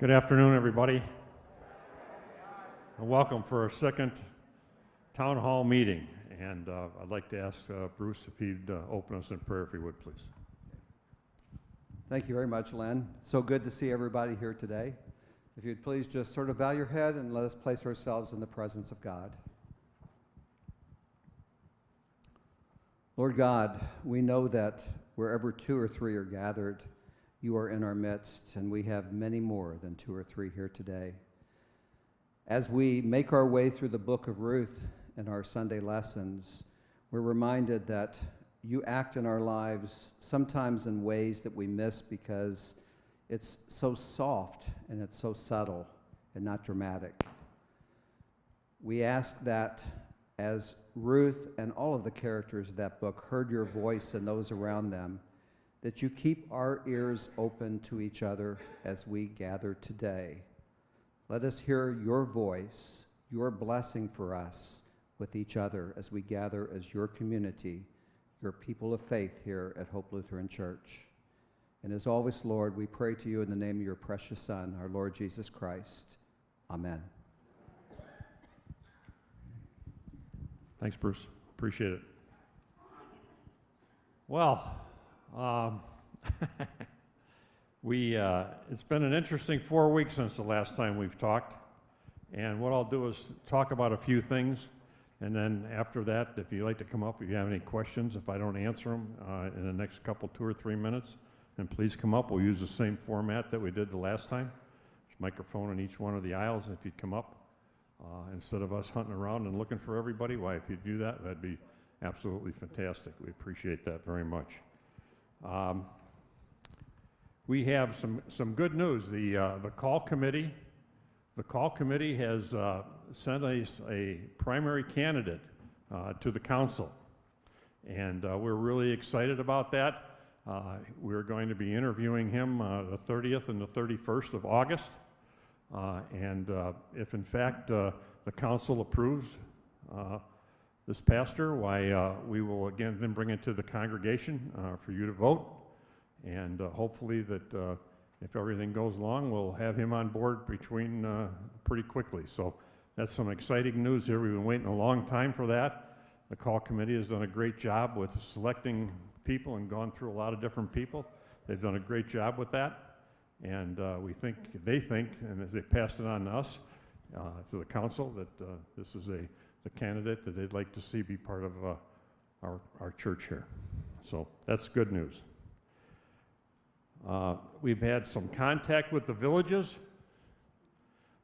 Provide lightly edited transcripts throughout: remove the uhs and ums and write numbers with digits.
Good afternoon, everybody, and welcome for our second town hall meeting. And I'd like to ask Bruce if he'd open us in prayer, if he would, please. Thank you very much, Len. So good to see everybody here today. If you'd please just sort of bow your head and let us place ourselves in the presence of God. Lord God, we know that wherever two or three are gathered, you are in our midst, and we have many more than two or three here today. As we make our way through the book of Ruth in our Sunday lessons, we're reminded that you act in our lives sometimes in ways that we miss because it's so soft and it's so subtle and not dramatic. We ask that as Ruth and all of the characters of that book heard your voice and those around them, that you keep our ears open to each other as we gather today. Let us hear your voice, your blessing for us with each other as we gather as your community, your people of faith here at Hope Lutheran Church. And as always, Lord, we pray to you in the name of your precious Son, our Lord Jesus Christ. Amen. Thanks, Bruce. Appreciate it. Well, it's been an interesting 4 weeks since the last time we've talked, and what I'll do is talk about a few things, and then after that, if you'd like to come up, if you have any questions, if I don't answer them in the next couple, 2 or 3 minutes, then please come up. We'll use the same format that we did the last time. There's a microphone in each one of the aisles. If you'd come up, instead of us hunting around and looking for everybody, why, if you'd do that, that'd be absolutely fantastic. We appreciate that very much. We have some good news. The call committee has sent us a primary candidate to the council, and we're really excited about that. We're going to be interviewing him the 30th and the 31st of August, and if in fact the council approves this pastor, why we will again then bring it to the congregation for you to vote. And hopefully that if everything goes along, we'll have him on board pretty quickly. So that's some exciting news here. We've been waiting a long time for that. The call committee has done a great job with selecting people and gone through a lot of different people. They've done a great job with that. And they think, and as they passed it on to us, to the council, that this is the candidate that they'd like to see be part of our church here. So that's good news. We've had some contact with the villages.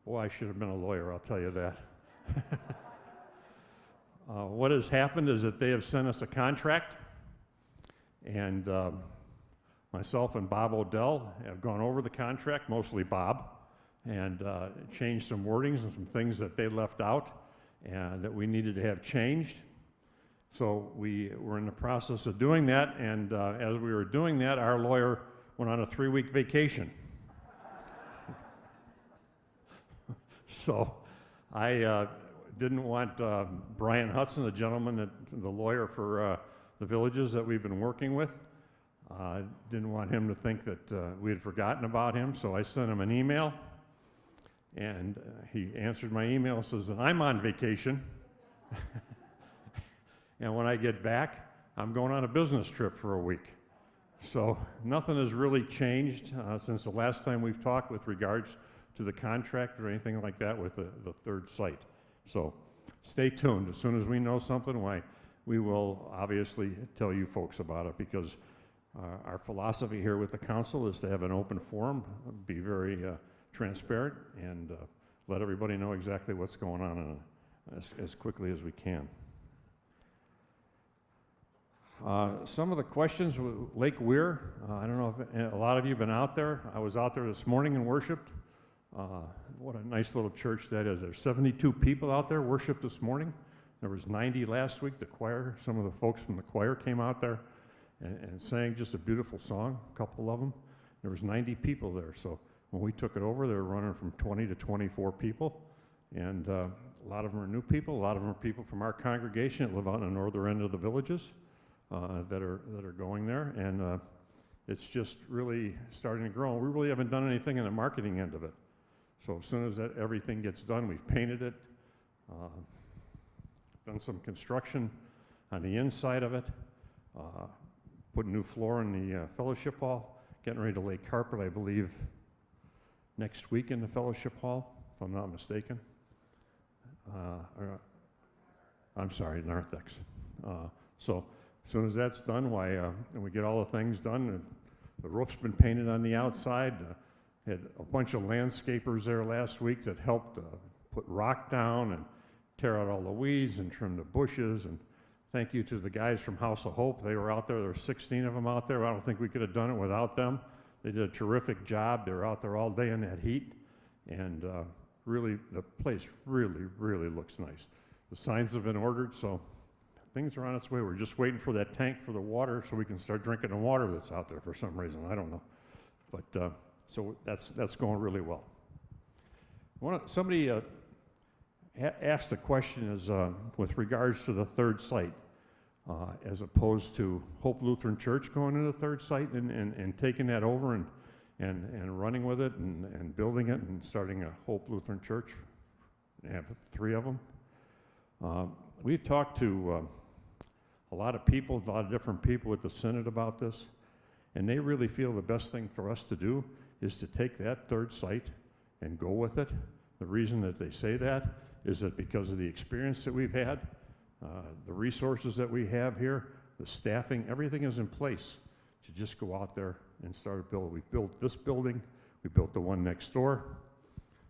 Boy, I should have been a lawyer, I'll tell you that. What has happened is that they have sent us a contract, and myself and Bob Odell have gone over the contract, mostly Bob, and changed some wordings and some things that they left out and that we needed to have changed. So we were in the process of doing that, and as we were doing that, our lawyer went on a 3-week vacation. So I didn't want Brian Hudson, the lawyer for the villages that we've been working with, didn't want him to think that we had forgotten about him, so I sent him an email, and he answered my email and says that I'm on vacation, and when I get back, I'm going on a business trip for a week. So nothing has really changed since the last time we've talked with regards to the contract or anything like that with the third site. So stay tuned. As soon as we know something, why, we will obviously tell you folks about it, because our philosophy here with the council is to have an open forum, be very transparent, and let everybody know exactly what's going on as quickly as we can. Some of the questions, Lake Weir, I don't know if a lot of you have been out there. I was out there this morning and worshiped. What a nice little church that is. There's 72 people out there worshiped this morning. There was 90 last week. The choir, some of the folks from the choir came out there and sang just a beautiful song, a couple of them. There was 90 people there. So when we took it over, they were running from 20 to 24 people. And a lot of them are new people. A lot of them are people from our congregation that live out in the northern end of the villages. That are going there, and it's just really starting to grow. We really haven't done anything in the marketing end of it. So as soon as everything gets done, we've painted it, done some construction on the inside of it, put a new floor in the fellowship hall, getting ready to lay carpet, I believe, next week in the fellowship hall, if I'm not mistaken. I'm sorry, narthex. So as soon as that's done, and we get all the things done, the roof's been painted on the outside. Had a bunch of landscapers there last week that helped put rock down and tear out all the weeds and trim the bushes. And thank you to the guys from House of Hope. They were out there. There were 16 of them out there. I don't think we could have done it without them. They did a terrific job. They were out there all day in that heat. And really, the place really, really looks nice. The signs have been ordered, so things are on its way. We're just waiting for that tank for the water so we can start drinking the water that's out there for some reason. I don't know. But so that's going really well. Somebody asked a question with regards to the third site, as opposed to Hope Lutheran Church going to the third site and taking that over and running with it and building it and starting a Hope Lutheran Church. They have 3 of them. We've talked to a lot of people, a lot of different people at the Synod about this, and they really feel the best thing for us to do is to take that third site and go with it. The reason that they say that is that because of the experience that we've had, the resources that we have here, the staffing, everything is in place to just go out there and start a build. We've built this building, we built the one next door,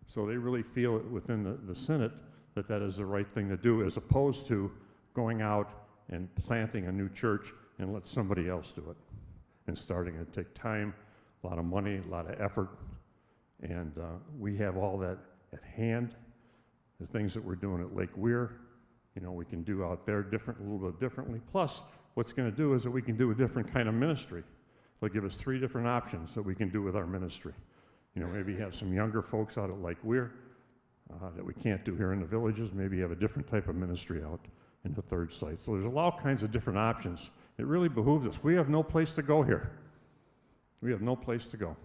so they really feel within the Synod that is the right thing to do, as opposed to going out and planting a new church and let somebody else do it and starting it. Take time, a lot of money, a lot of effort, and we have all that at hand. The things that we're doing at Lake Weir, we can do out there a little bit differently. Plus, what's going to do is that we can do a different kind of ministry. They'll give us 3 different options that we can do with our ministry. Maybe have some younger folks out at Lake Weir that we can't do here in the villages. Maybe have a different type of ministry out in the third site. So there's all kinds of different options. It really behooves us. We have no place to go here. We have no place to go.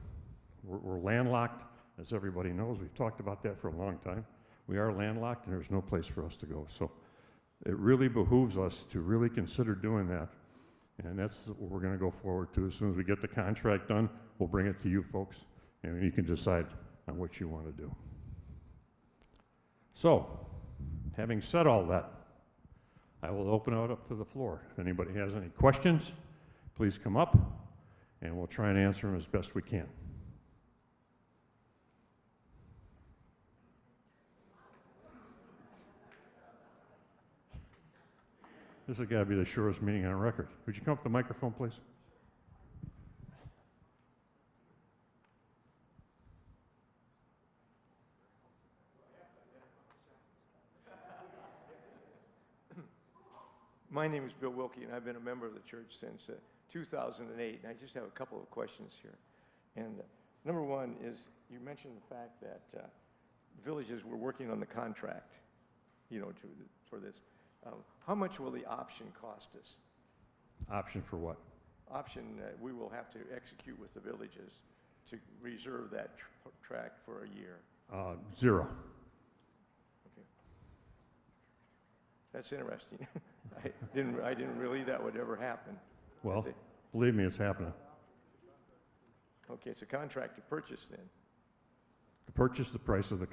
We're landlocked, as everybody knows. We've talked about that for a long time. We are landlocked, and there's no place for us to go. So it really behooves us to really consider doing that. And that's what we're going to go forward to. As soon as we get the contract done, we'll bring it to you folks, and you can decide on what you want to do. So, having said all that, I will open it up to the floor. If anybody has any questions, please come up, and we'll try and answer them as best we can. This has got to be the shortest meeting on record. Would you come up to the microphone, please? My name is Bill Wilkie, and I've been a member of the church since 2008. And I just have a couple of questions here. And number one is, you mentioned the fact that villages were working on the contract, for this. How much will the option cost us? Option for what? Option we will have to execute with the villages to reserve that tract for a year. 0. Okay. That's interesting. I didn't really that would ever happen. Well, believe me, it's happening. Okay, it's a contract to purchase then. The purchase price of the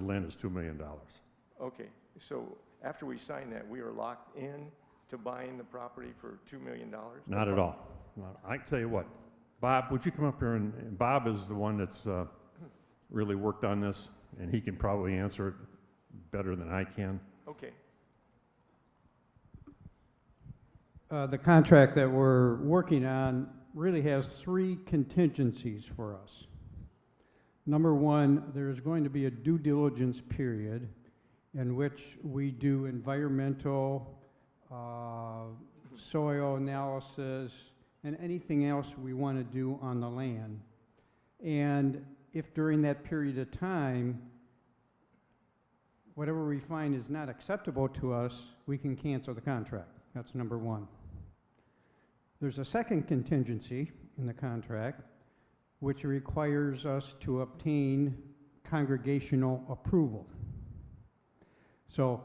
land is $2 million. Okay, so after we sign that, we are locked in to buying the property for $2 million? Not at all. I can tell you what, Bob, would you come up here, and Bob is the one that's really worked on this, and he can probably answer it better than I can. Okay. The contract that we're working on really has 3 contingencies for us. Number one, there's going to be a due diligence period in which we do environmental, soil analysis, and anything else we want to do on the land. And if during that period of time, whatever we find is not acceptable to us, we can cancel the contract. That's number one. There's a second contingency in the contract, which requires us to obtain congregational approval. So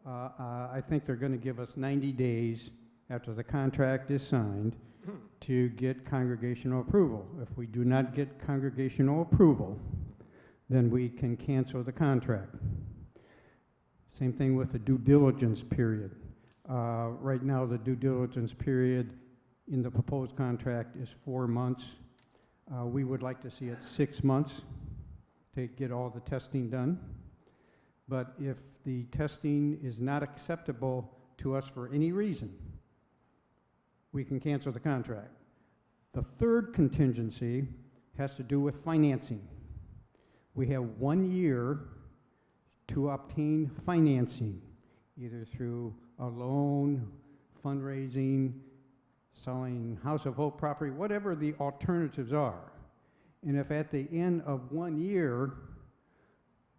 I think they're going to give us 90 days after the contract is signed to get congregational approval. If we do not get congregational approval, then we can cancel the contract. Same thing with the due diligence period. Right now, the due diligence period in the proposed contract is 4 months. We would like to see it 6 months to get all the testing done. But if the testing is not acceptable to us for any reason, we can cancel the contract. The third contingency has to do with financing. We have 1 year to obtain financing, either through a loan, fundraising, selling House of Hope property, whatever the alternatives are. And if at the end of 1 year,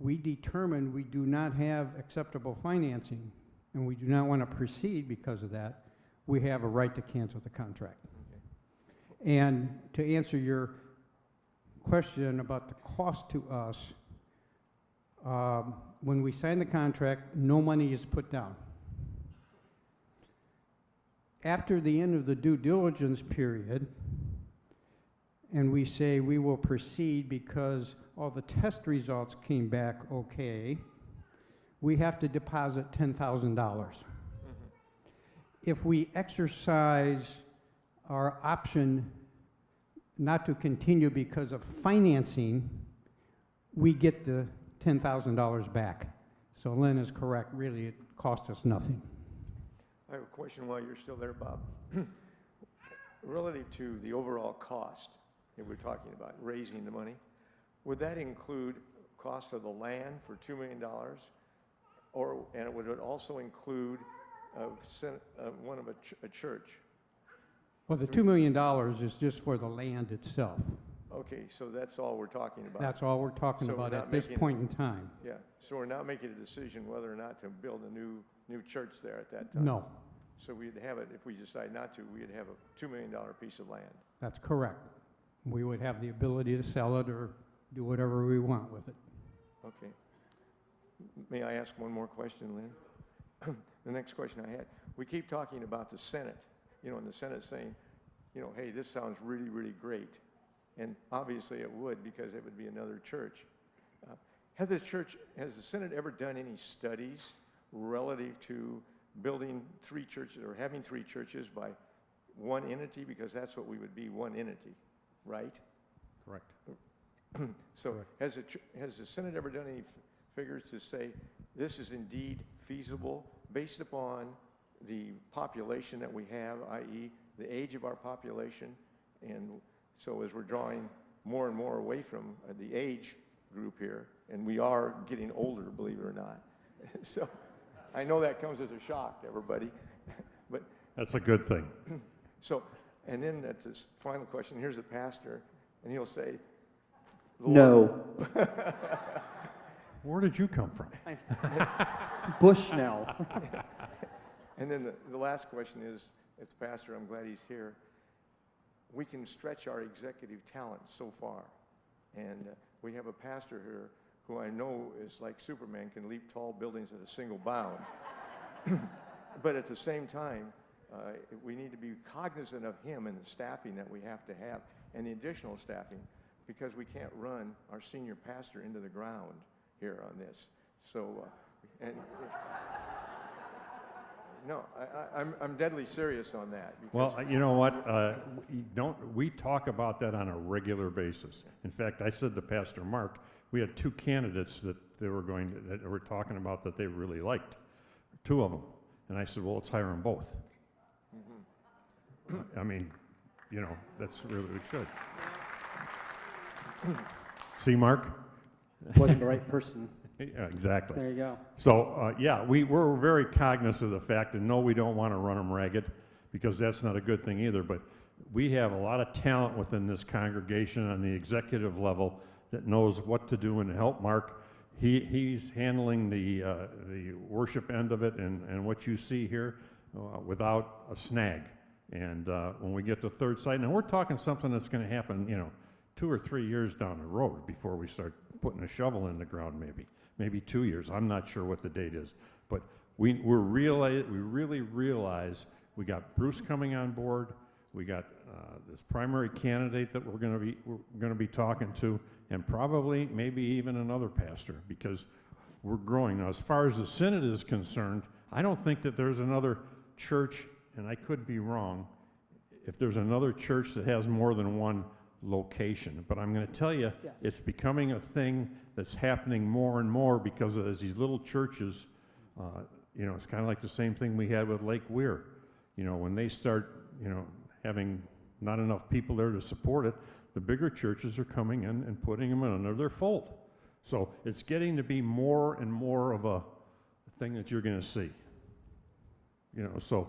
we determine we do not have acceptable financing and we do not want to proceed because of that, we have a right to cancel the contract. Okay. And to answer your question about the cost to us, when we sign the contract, no money is put down. After the end of the due diligence period, and we say we will proceed because all the test results came back okay, we have to deposit $10,000. If we exercise our option not to continue because of financing, we get the $10,000 back. So Lynn is correct, really it cost us nothing. I have a question while you're still there, Bob. Relative to the overall cost that we're talking about, raising the money, would that include cost of the land for $2 million? And would it also include one of a church? Well, the $2 million is just for the land itself. Okay, so that's all we're talking about. That's all we're talking about at this point in time. Yeah, so we're not making a decision whether or not to build a new church there at that time? No. So we'd have it, if we decide not to, we'd have a $2 million piece of land. That's correct. We would have the ability to sell it or do whatever we want with it. Okay. May I ask one more question, Lynn? The next question I had, we keep talking about the Senate, and the Senate saying, hey, this sounds really, really great. And obviously it would, because it would be another church. Has the Senate ever done any studies relative to building 3 churches or having 3 churches by one entity? Because that's what we would be, one entity, right? Correct. So Correct. Has the Senate ever done any figures to say this is indeed feasible based upon the population that we have, i.e. the age of our population? And so as we're drawing more and more away from the age group here, and we are getting older, believe it or not. So I know that comes as a shock to everybody, but that's a good thing. So, and then that's this final question. Here's the pastor, and he'll say, No. Where did you come from? Bushnell. And then the last question is, if the pastor, I'm glad he's here, we can stretch our executive talent so far. And we have a pastor here who I know is like Superman, can leap tall buildings at a single bound. But at the same time, we need to be cognizant of him and the staffing that we have to have and the additional staffing, because we can't run our senior pastor into the ground here on this. So, no, I'm deadly serious on that. Well, you know what? We talk about that on a regular basis. In fact, I said to Pastor Mark, we had 2 candidates that were talking about that they really liked, 2 of them, and I said, well, let's hire them both. Mm-hmm. I mean, that's really what we should. See, Mark? Wasn't the right person. Yeah, exactly. There you go. So, yeah, we're very cognizant of the fact, and no, we don't want to run them ragged, because that's not a good thing either, but we have a lot of talent within this congregation on the executive level that knows what to do and help Mark. He's handling the worship end of it and what you see here without a snag. And when we get to third site, and we're talking something that's going to happen, 2 or 3 years down the road before we start putting a shovel in the ground maybe 2 years. I'm not sure what the date is. But we really realize we got Bruce coming on board. We got this primary candidate that we're going to be talking to, and probably maybe even another pastor, because we're growing. Now, as far as the synod is concerned, I don't think that there's another church, and I could be wrong, if there's another church that has more than one location. But I'm going to tell you, Yes. it's becoming a thing that's happening more and more, because as these little churches, you know, it's kind of like the same thing we had with Lake Weir. You know, when they start, you know, having not enough people there to support it, the bigger churches are coming in and putting them under their fold. So it's getting to be more and more of a thing that you're going to see. You know, so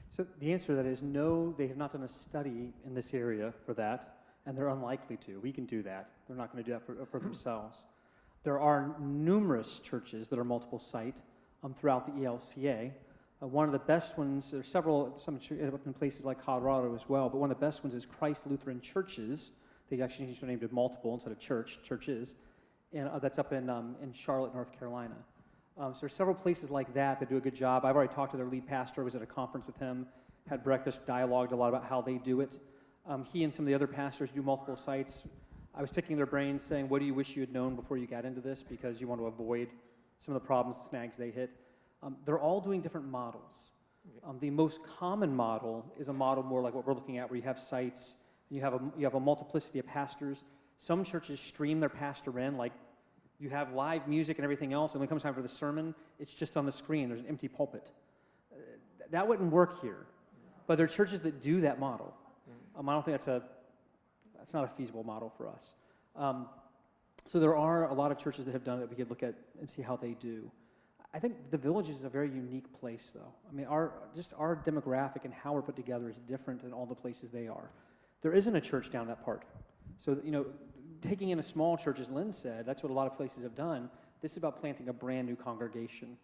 So the answer to that is no, they have not done a study in this area for that, and they're unlikely to. We can do that. They're not going to do that for themselves. There are numerous churches that are multiple site throughout the ELCA. One of the best ones, there's several, some up in places like Colorado as well, but one of the best ones is Christ Lutheran Churches. They actually changed their name to multiple instead of churches, and that's up in Charlotte, North Carolina. So there's several places like that that do a good job. I've already talked to their lead pastor. I was at a conference with him, had breakfast, dialogued a lot about how they do it. He and some of the other pastors do multiple sites. I was picking their brains saying, what do you wish you had known before you got into this, because you want to avoid some of the problems and snags they hit. They're all doing different models. The most common model is a model more like what we're looking at, where you have sites, you have a multiplicity of pastors. Some churches stream their pastor in, like you have live music and everything else, and when it comes time for the sermon, it's just on the screen. There's an empty pulpit. That wouldn't work here. But there are churches that do that model. I don't think that's not a feasible model for us. So there are a lot of churches that have done it that we could look at and see how they do. I think the Village is a very unique place, though. I mean, our demographic and how we're put together is different than all the places they are. There isn't a church down that part. So, you know, taking in a small church, as Lynn said, that's what a lot of places have done. This is about planting a brand new congregation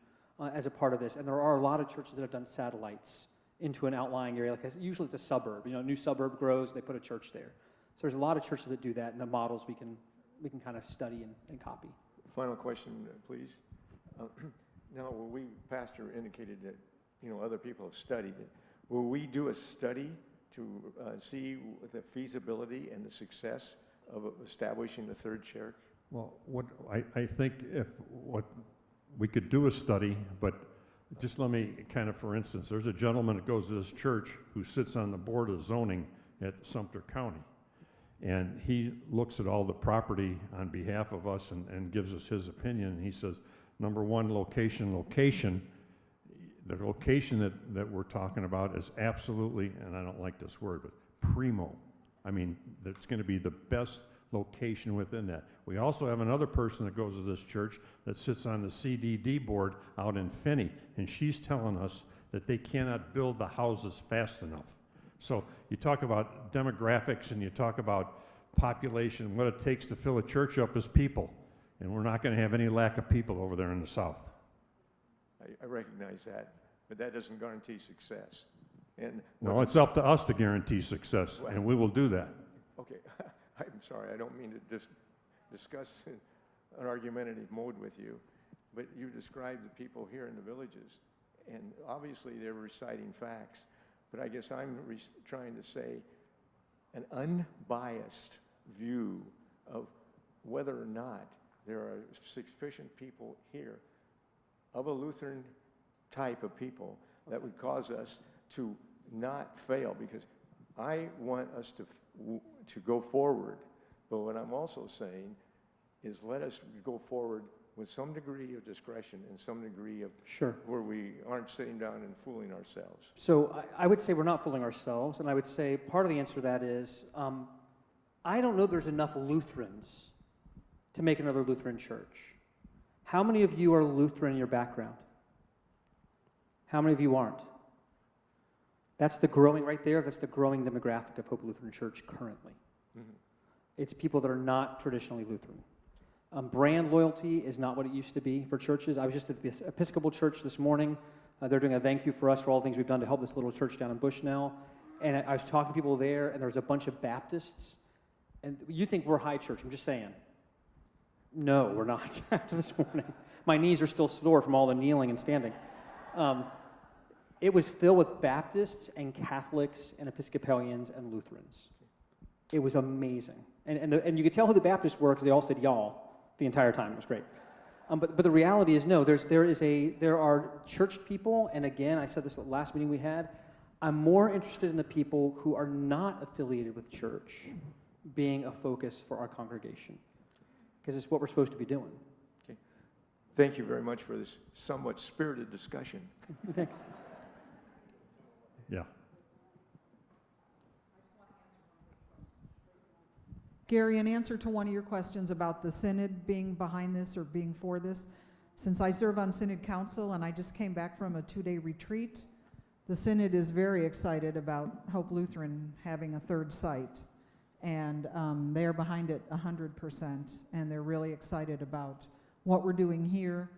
as a part of this. And there are a lot of churches that have done satellites into an outlying area. Like usually it's a suburb. You know, a new suburb grows, they put a church there. So there's a lot of churches that do that, and the models we can kind of study and copy. Final question, please. Now, will we, Pastor indicated that, you know, other people have studied it. Will we do a study to see the feasibility and the success of establishing the third chair? well, what I think we could do a study, but just let me kind of, for instance, there's a gentleman that goes to this church who sits on the board of zoning at Sumter County. And he looks at all the property on behalf of us and gives us his opinion. He says, number one, location. The location that we're talking about is absolutely, and I don't like this word, but primo. I mean, it's going to be the best location within that. We also have another person that goes to this church that sits on the CDD board out in Finney, and she's telling us that they cannot build the houses fast enough. So you talk about demographics and you talk about population. What it takes to fill a church up is people, and we're not going to have any lack of people over there in the south. I recognize that, but that doesn't guarantee success. And No, it's up to us to guarantee success, and we will do that. okay, I'm sorry, I don't mean to discuss an argumentative mode with you, but you described the people here in the villages, and obviously they're reciting facts, but I guess I'm trying to say an unbiased view of whether or not there are sufficient people here of a Lutheran type of people that would cause us to not fail, because I want us to go forward, but what I'm also saying is let us go forward with some degree of discretion and some degree of Sure. where we aren't sitting down and fooling ourselves. So I would say we're not fooling ourselves, and I would say part of the answer to that is I don't know there's enough Lutherans to make another Lutheran church. How many of you are Lutheran in your background? How many of you aren't? That's the growing, right there, that's the growing demographic of Hope Lutheran Church currently. Mm-hmm. It's people that are not traditionally Lutheran. Brand loyalty is not what it used to be for churches. I was just at the Episcopal Church this morning. They're doing a thank you for us for all the things we've done to help this little church down in Bushnell. And I was talking to people there, and there was a bunch of Baptists. And you think we're high church, I'm just saying. No, we're not after this morning. My knees are still sore from all the kneeling and standing. It was filled with Baptists and Catholics and Episcopalians and Lutherans. It was amazing. And you could tell who the Baptists were because they all said y'all the entire time. It was great. But the reality is, no, there are church people, and again, I said this at the last meeting we had, I'm more interested in the people who are not affiliated with church being a focus for our congregation, because it's what we're supposed to be doing. Okay. Thank you very much for this somewhat spirited discussion. Thanks. Yeah. Gary, in answer to one of your questions about the synod being behind this or being for this, since I serve on synod council and I just came back from a 2-day retreat, the synod is very excited about Hope Lutheran having a third site. And they are behind it 100%. And they're really excited about what we're doing here,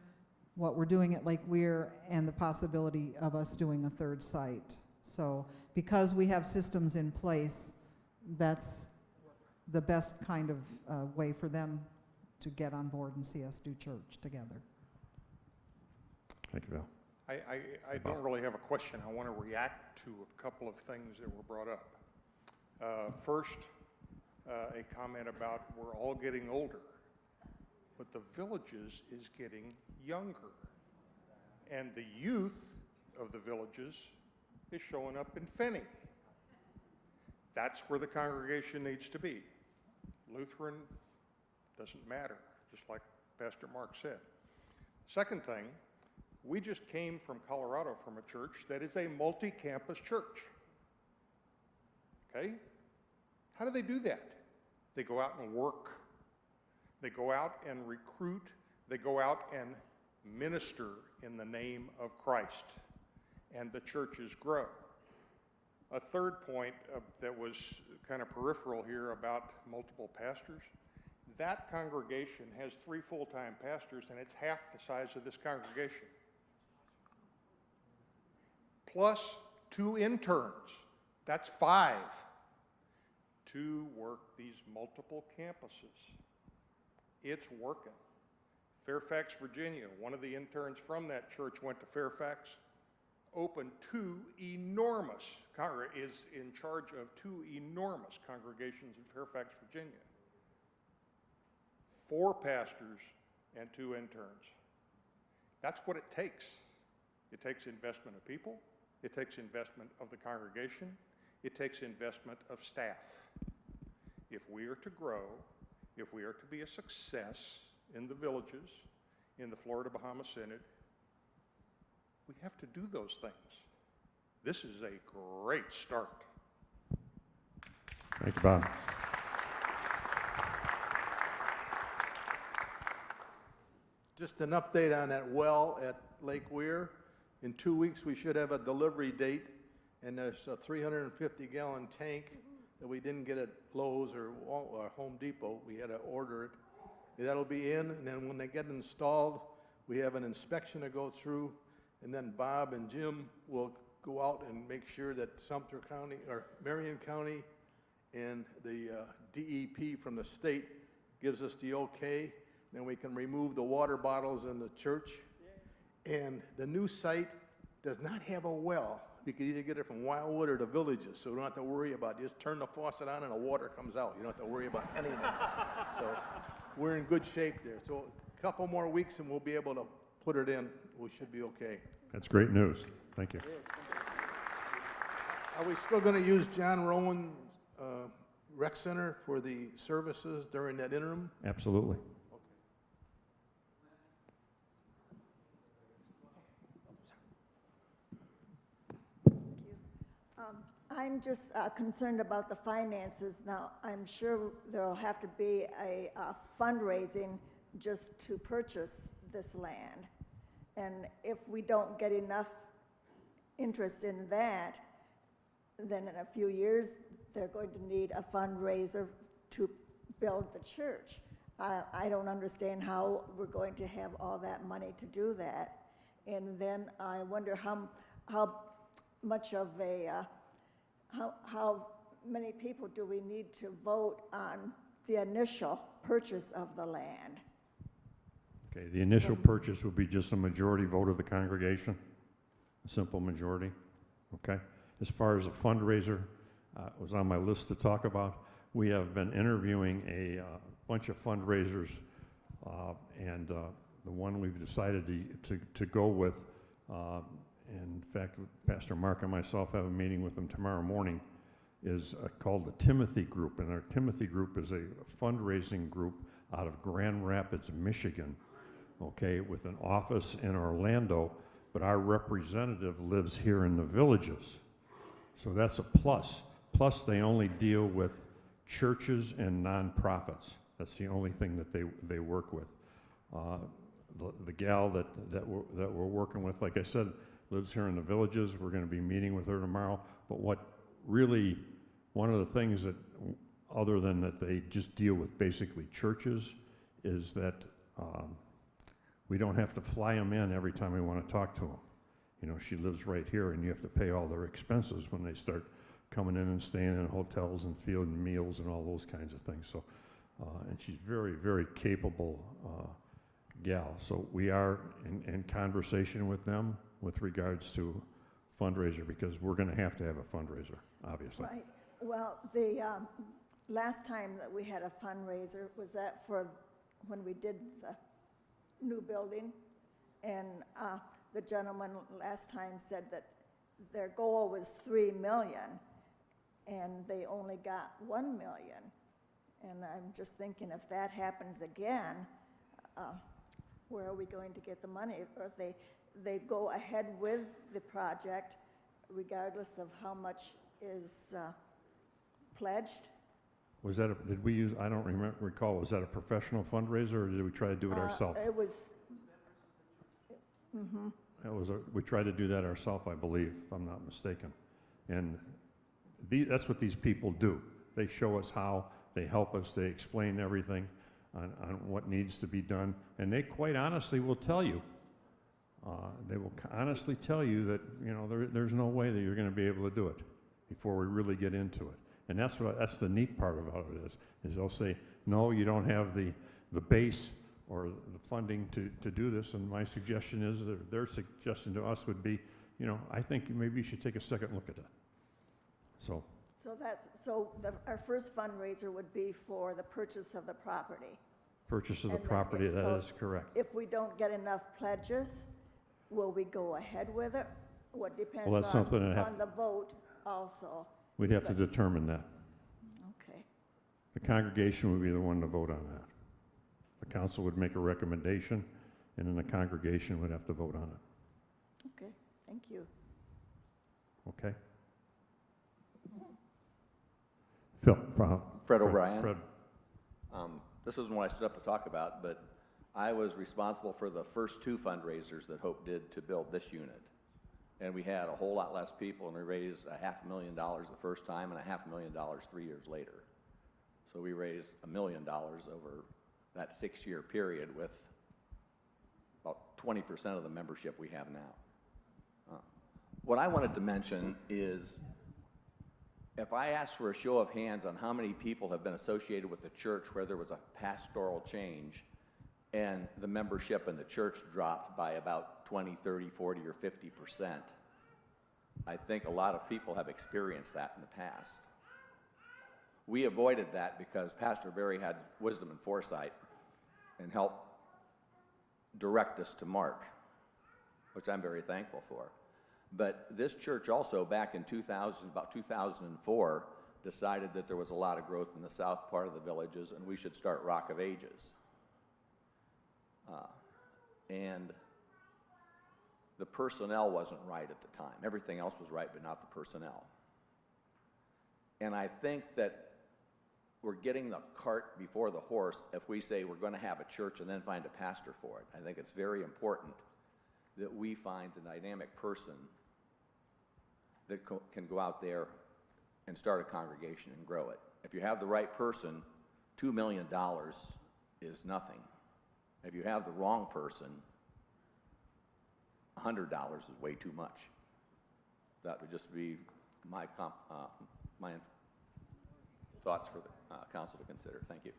what we're doing at Lake Weir, and the possibility of us doing a third site. So because we have systems in place, that's the best kind of way for them to get on board and see us do church together. Thank you, Val. I don't really have a question. I want to react to a couple of things that were brought up. First, a comment about we're all getting older, but the Villages is getting younger. And the youth of the Villages is showing up in Finney. That's where the congregation needs to be. Lutheran doesn't matter, just like Pastor Mark said. Second thing, we just came from Colorado from a church that is a multi-campus church. Okay? How do they do that? They go out and work. They go out and recruit. They go out and minister in the name of Christ. And the churches grow. A third point that was kind of peripheral here about multiple pastors. That congregation has 3 full-time pastors, and it's half the size of this congregation. Plus 2 interns. That's 5 to work these multiple campuses. It's working. Fairfax, Virginia, one of the interns from that church went to Fairfax, opened 2 enormous, is in charge of 2 enormous congregations in Fairfax, Virginia. 4 pastors and 2 interns. That's what it takes. It takes investment of people. It takes investment of the congregation. It takes investment of staff. If we are to grow, if we are to be a success in the Villages, in the Florida Bahama Synod, we have to do those things. This is a great start. Thank you, Bob. Just an update on that well at Lake Weir. In 2 weeks, we should have a delivery date, and there's a 350-gallon tank that we didn't get at Lowe's or Home Depot. We had to order it. That'll be in, and then when they get installed, we have an inspection to go through, and then Bob and Jim will go out and make sure that Sumter County, or Marion County, and the DEP from the state gives us the okay. Then we can remove the water bottles in the church. And the new site does not have a well. You can either get it from Wildwood or the Villages, so we don't have to worry about it. Just turn the faucet on and the water comes out. You don't have to worry about anything. So we're in good shape there. So a couple more weeks and we'll be able to put it in. We should be okay. That's great news. Thank you. Are we still going to use John Rowan's rec center for the services during that interim? Absolutely. I'm just concerned about the finances. Now, I'm sure there will have to be a fundraising just to purchase this land. And if we don't get enough interest in that, then in a few years, they're going to need a fundraiser to build the church. I don't understand how we're going to have all that money to do that. And then I wonder how much of a how many people do we need to vote on the initial purchase of the land? Okay, the initial purchase would be just a majority vote of the congregation, a simple majority, okay? As far as a fundraiser, it was on my list to talk about. We have been interviewing a bunch of fundraisers, and the one we've decided to go with, in fact, Pastor Mark and myself have a meeting with them tomorrow morning, is called the Timothy Group. And our Timothy Group is a fundraising group out of Grand Rapids, Michigan, okay, with an office in Orlando, but our representative lives here in the Villages. So that's a plus. Plus, they only deal with churches and nonprofits. That's the only thing that they work with. The gal that we're working with, like I said, lives here in the Villages. We're going to be meeting with her tomorrow. But what really, one of the things that, other than that they just deal with basically churches, is that we don't have to fly them in every time we want to talk to them. You know, she lives right here, and you have to pay all their expenses when they start coming in and staying in hotels and fielding meals and all those kinds of things. So, and she's very, very capable gal. So we are in conversation with them with regards to fundraiser, because we're going to have a fundraiser, obviously. Right. Well, the last time that we had a fundraiser was that for when we did the new building, and the gentleman last time said that their goal was 3 million, and they only got 1 million. And I'm just thinking, if that happens again, where are we going to get the money? Or if they go ahead with the project, regardless of how much is pledged. Was that did we use, I don't recall, was that a professional fundraiser, or did we try to do it ourselves? It was, We tried to do that ourselves, I believe, if I'm not mistaken. And that's what these people do. They show us how, they help us, they explain everything on what needs to be done, and they quite honestly will tell you. They will honestly tell you that, you know, there's no way that you're going to be able to do it before we really get into it. And that's the neat part about it is they'll say, no, you don't have the base or the funding to do this. And my suggestion is, their suggestion to us would be, you know, I think maybe you should take a second look at that. So our first fundraiser would be for the purchase of the property. Purchase of the And property, that so is correct. If we don't get enough pledges, will we go ahead with it? What depends Well, that's something that on the vote also. We'd have to determine that. Okay. The congregation would be the one to vote on that. The council would make a recommendation, and then the congregation would have to vote on it. Okay, thank you. Okay? Phil, Fred O'Brien. Fred. This isn't what I stood up to talk about, but I was responsible for the first 2 fundraisers that Hope did to build this unit. And we had a whole lot less people, and we raised $500,000 the first time and $500,000 3 years later. So we raised $1 million over that 6-year period with about 20% of the membership we have now. What I wanted to mention is, if I asked for a show of hands on how many people have been associated with the church where there was a pastoral change and the membership in the church dropped by about 20, 30, 40, or 50%, I think a lot of people have experienced that in the past. We avoided that because Pastor Barry had wisdom and foresight and helped direct us to Mark, which I'm very thankful for. But this church also, back in 2004, decided that there was a lot of growth in the south part of the Villages and we should start Rock of Ages. And the personnel wasn't right at the time. Everything else was right, but not the personnel. And I think that we're getting the cart before the horse if we say we're going to have a church and then find a pastor for it. I think it's very important that we find the dynamic person that can go out there and start a congregation and grow it. If you have the right person, $2 million is nothing. If you have the wrong person, $100 is way too much. That would just be my thoughts for the council to consider. Thank you.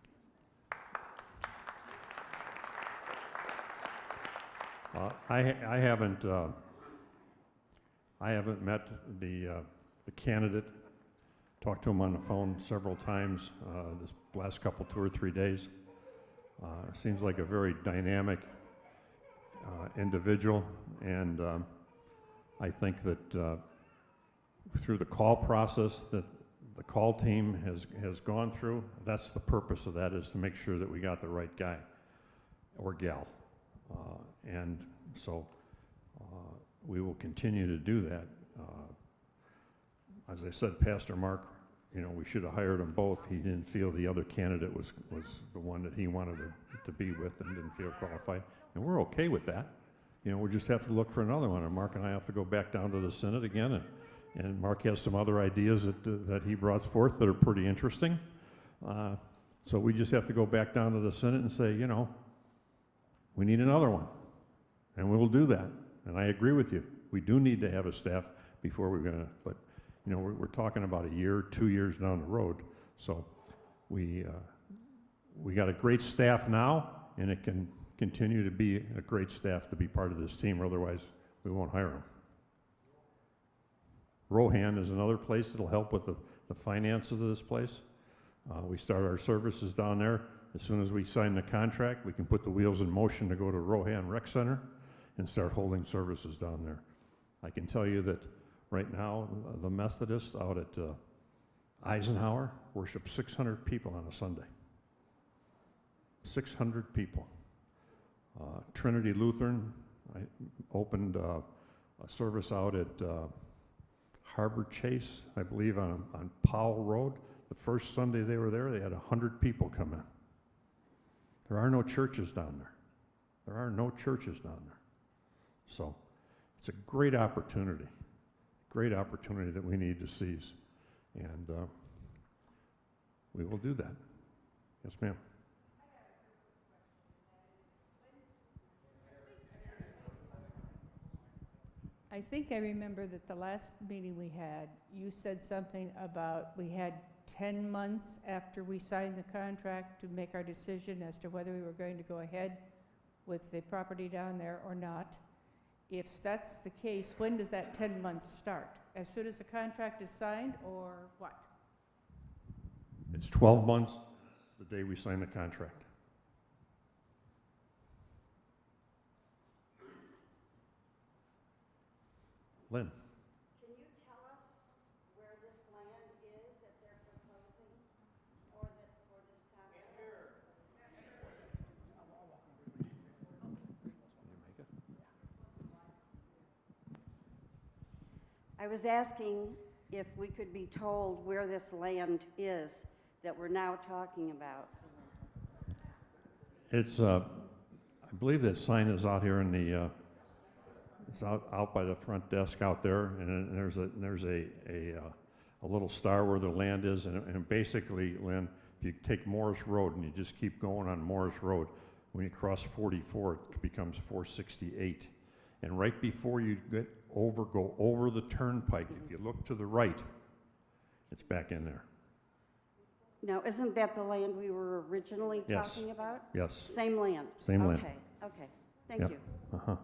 I haven't met the candidate. Talked to him on the phone several times this last couple, 2 or 3 days. Seems like a very dynamic individual, and I think that through the call process that the call team has gone through, that's the purpose of that, is to make sure that we got the right guy or gal. And so we will continue to do that. As I said, Pastor Mark, you know, we should have hired them both. He didn't feel the other candidate was the one that he wanted to be with and didn't feel qualified. And we're okay with that. You know, we just have to look for another one. And Mark and I have to go back down to the Synod again. And Mark has some other ideas that he brought forth that are pretty interesting. So we just have to go back down to the Synod and say, you know, we need another one. And we will do that. And I agree with you. We do need to have a staff before we're going to, but you know, we're talking about a year, 2 years down the road. So we got a great staff now, and it can continue to be a great staff to be part of this team, or otherwise we won't hire them. Rohan is another place that'll help with the finances of this place. We start our services down there. As soon as we sign the contract, we can put the wheels in motion to go to Rohan Rec Center and start holding services down there. I can tell you that right now, the Methodists out at Eisenhower worship 600 people on a Sunday. 600 people. Trinity Lutheran, I opened a service out at Harbor Chase, I believe, on Powell Road. The first Sunday they were there, they had 100 people come in. There are no churches down there. There are no churches down there. So it's a great opportunity that we need to seize. And we will do that. Yes, ma'am. I think I remember that the last meeting we had, you said something about we had 10 months after we signed the contract to make our decision as to whether we were going to go ahead with the property down there or not. If that's the case, when does that 10 months start? As soon as the contract is signed, or what? It's 12 months the day we sign the contract. Lynn. Can you tell us where this land is that they're proposing for this contract? I was asking if we could be told where this land is that we're now talking about. It's, I believe that sign is out here in the, it's out by the front desk out there, and there's a little star where the land is, and basically, Lynn, if you take Morris Road and you just keep going on Morris Road, when you cross 44, it becomes 468. And right before you go over the turnpike, if you look to the right, it's back in there. Now, isn't that the land we were originally Yes. talking about? Yes. Same land? Same land. Okay, thank Yep. you. Uh-huh.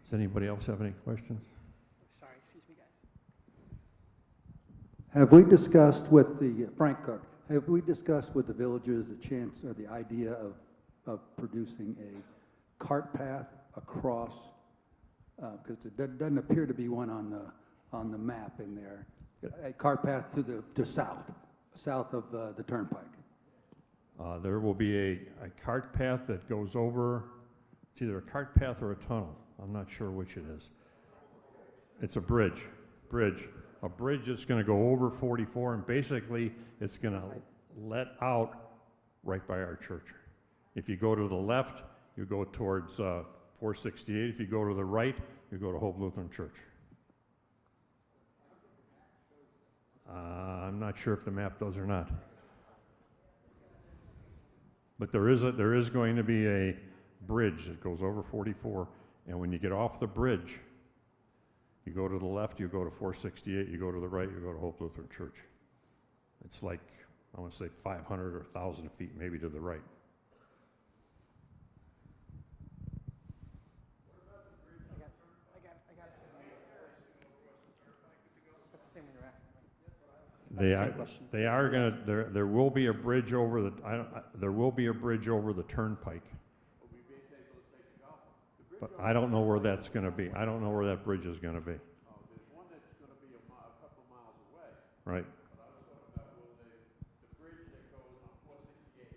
Does anybody else have any questions? Sorry, excuse me, guys. Have we discussed with the, Frank Cook, have we discussed with the villagers the chance or the idea of producing a cart path across, because there doesn't appear to be one on the map in there, a cart path to south of the turnpike? There will be a cart path that goes over, it's either a cart path or a tunnel. I'm not sure which it is. It's a bridge. A bridge that's going to go over 44, and basically it's going to let out right by our church. If you go to the left, you go towards 468. If you go to the right, you go to Hope Lutheran Church. I'm not sure if the map does or not. But there is going to be a bridge that goes over 44, and when you get off the bridge, you go to the left, you go to 468, you go to the right, you go to Hope Lutheran Church. It's like, I want to say 500 or 1,000 feet maybe to the right. They Same are, question. they are gonna, there will be a bridge over the, there will be a bridge over the turnpike. But I don't know where that's gonna be. I don't know where that bridge is gonna be. There's one that's gonna be a couple of miles away. Right. But I was talking about, will the bridge that goes on 468,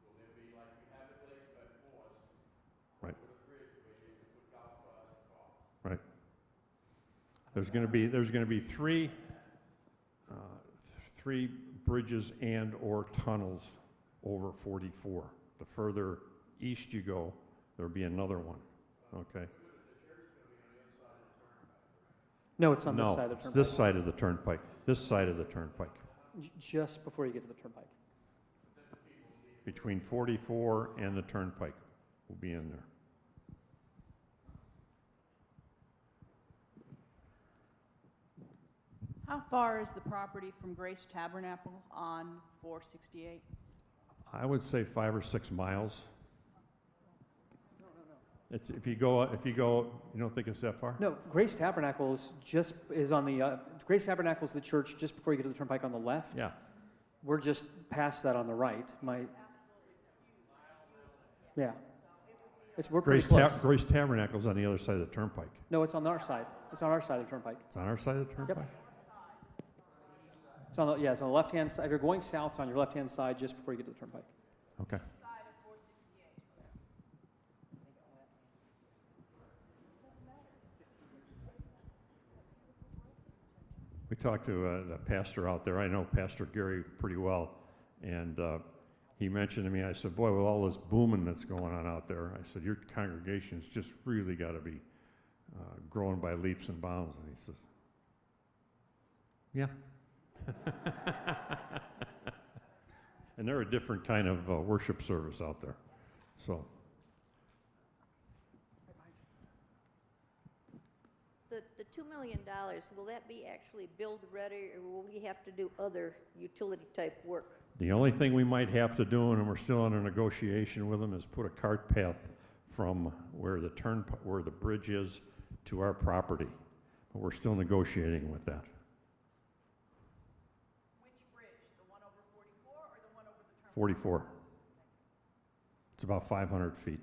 will there be like we have at Lakeside Force? Right. Over the bridge where you can put golf carts and cars? Right. There's gonna be three bridges and or tunnels over 44. The further east you go, there'll be another one, okay? No, it's on this No, side of the it's turnpike. this side of the turnpike, this side of the turnpike, Just before you get to the turnpike. between 44 and the turnpike will be in there. How far is the property from Grace Tabernacle on 468? I would say 5 or 6 miles. It's, if you go, you don't think it's that far? No, Grace Tabernacles is on the, Grace Tabernacles, the church, just before you get to the turnpike on the left. Yeah. We're just past that on the right. Yeah. We're pretty close. Grace Tabernacle's on the other side of the turnpike. No, it's on our side. It's on our side of the turnpike. It's on our side of the turnpike? Yep. It's on the, it's on the left-hand side. If you're going south, it's on your left-hand side just before you get to the turnpike. Okay. We talked to the pastor out there. I know Pastor Gary pretty well, and he mentioned to me, I said, boy, with all this booming that's going on out there, I said, your congregation's just really got to be growing by leaps and bounds. And he says, yeah. And they're a different kind of worship service out there. So. The $2 million, will that be actually build ready, or will we have to do other utility type work? The only thing we might have to do, and we're still under negotiation with them, is put a cart path from where the bridge is to our property. But we're still negotiating with that. Which bridge? The one over 44 or the one over the turnpike? 44. It's about 500 feet.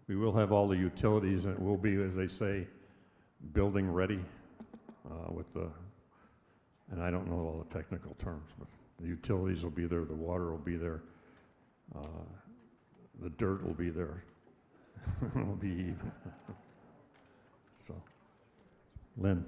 We will have all the utilities, and it will be, as they say, building ready with the, and I don't know all the technical terms, but the utilities will be there, the water will be there, the dirt will be there. It'll be even. So, Lynn.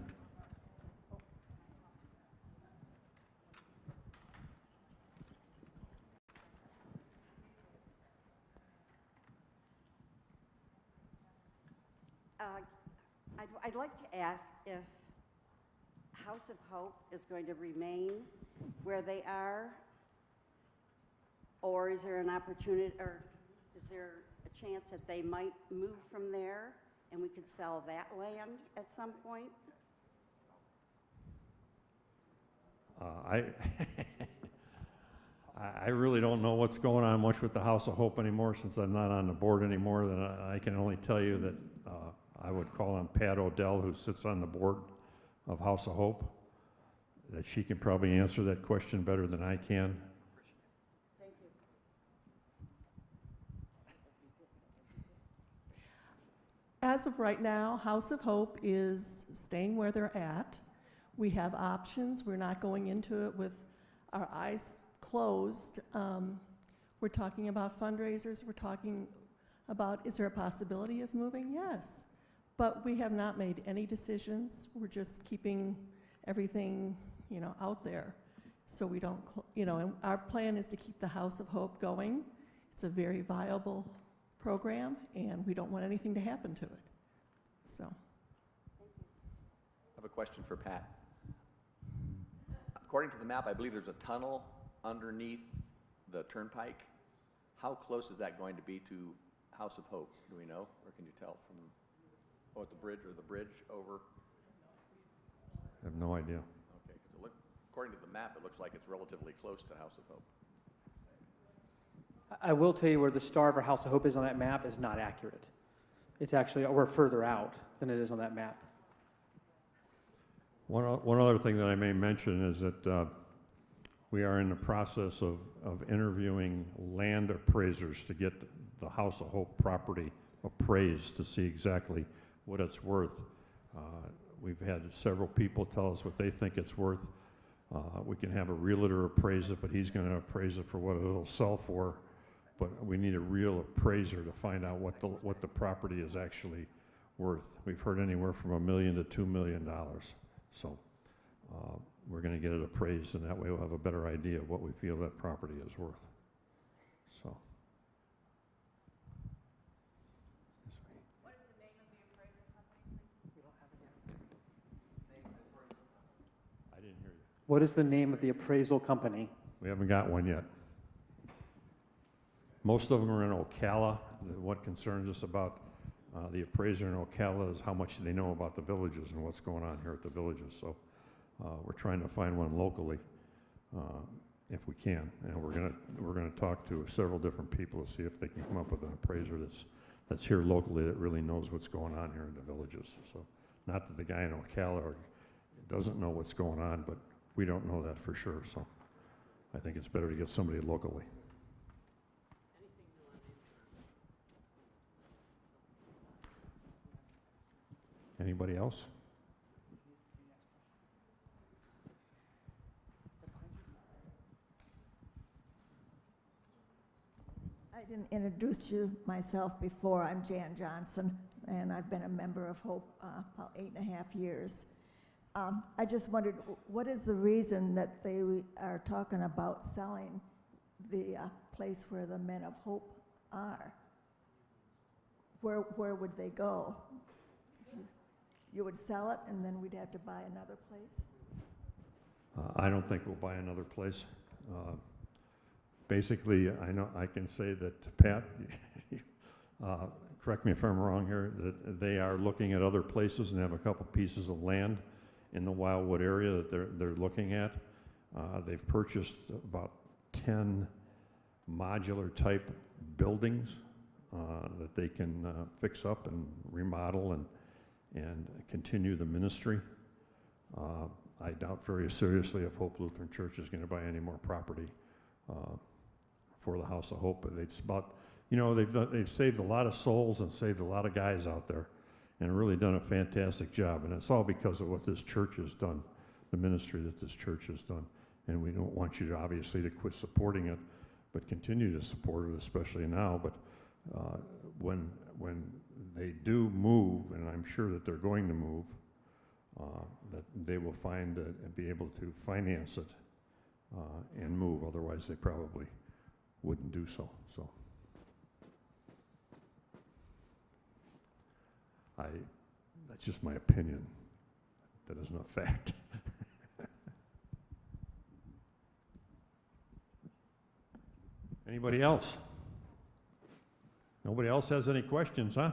I'd like to ask if House of Hope is going to remain where they are, or is there an opportunity, or is there a chance that they might move from there and we could sell that land at some point? I really don't know what's going on much with the House of Hope anymore, since I'm not on the board anymore. Then I can only tell you that I would call on Pat Odell, who sits on the board of House of Hope, that she can probably answer that question better than I can. Thank you. As of right now, House of Hope is staying where they're at. We have options. We're not going into it with our eyes closed. We're talking about fundraisers. We're talking about, is there a possibility of moving? Yes. But we have not made any decisions. We're just keeping everything, out there. So we don't, and our plan is to keep the House of Hope going. It's a very viable program, and we don't want anything to happen to it. So. I have a question for Pat. According to the map, I believe there's a tunnel underneath the turnpike. How close is that going to be to House of Hope? Do we know, or can you tell from at the bridge or the bridge over? I have no idea. Okay, because according to the map, it looks like it's relatively close to House of Hope. I will tell you where the star for House of Hope is on that map is not accurate. It's actually, we're further out than it is on that map. One other thing that I may mention is that we are in the process of interviewing land appraisers to get the House of Hope property appraised to see exactly what it's worth. We've had several people tell us what they think it's worth. We can have a realtor appraise it, but he's going to appraise it for what it'll sell for. But we need a real appraiser to find out what the property is actually worth. We've heard anywhere from $1 million to $2 million. So we're going to get it appraised, and that way we'll have a better idea of what we feel that property is worth. So. What is the name of the appraisal company, please? We don't have it yet. I didn't hear you. What is the name of the appraisal company? We haven't got one yet. Most of them are in Ocala. What concerns us about the appraiser in Ocala is how much they know about the villages and what's going on here at the villages. So we're trying to find one locally if we can, and we're gonna talk to several different people to see if they can come up with an appraiser that's here locally that really knows what's going on here in the villages. So not that the guy in Ocala doesn't know what's going on, but we don't know that for sure. So I think it's better to get somebody locally. Anybody else? I didn't introduce myself before. I'm Jan Johnson, and I've been a member of Hope about 8.5 years. I just wondered, what is the reason that they are talking about selling the place where the Men of Hope are? Where would they go? You would sell it, and then we'd have to buy another place? I don't think we'll buy another place. Basically, I can say that, Pat, correct me if I'm wrong here, that they are looking at other places and have a couple pieces of land in the Wildwood area that they're looking at. They've purchased about 10 modular type buildings that they can fix up and remodel and continue the ministry. I doubt very seriously if Hope Lutheran Church is going to buy any more property for the House of Hope. But it's about, they've saved a lot of souls and saved a lot of guys out there and really done a fantastic job. And it's all because of what this church has done, the ministry that this church has done. And we don't want you to obviously to quit supporting it, but continue to support it, especially now. But when they do move, and I'm sure that they're going to move, that they will find and be able to finance it and move. Otherwise, they probably wouldn't do so. So, that's just my opinion. That is not fact. Anybody else? Nobody else has any questions, huh?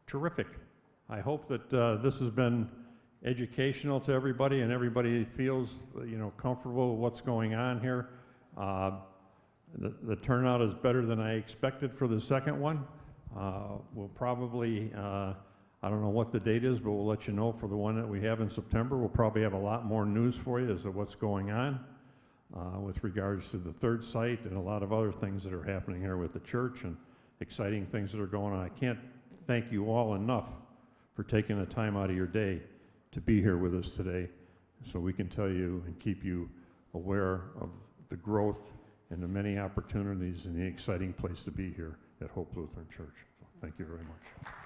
Terrific. I hope that this has been educational to everybody and everybody feels, comfortable with what's going on here. The turnout is better than I expected for the second one. We'll probably, I don't know what the date is, but we'll let you know for the one that we have in September. We'll probably have a lot more news for you as to what's going on with regards to the third site and a lot of other things that are happening here with the church and exciting things that are going on. I can't thank you all enough for taking the time out of your day to be here with us today so we can tell you and keep you aware of the growth and the many opportunities and the exciting place to be here at Hope Lutheran Church. So thank you very much.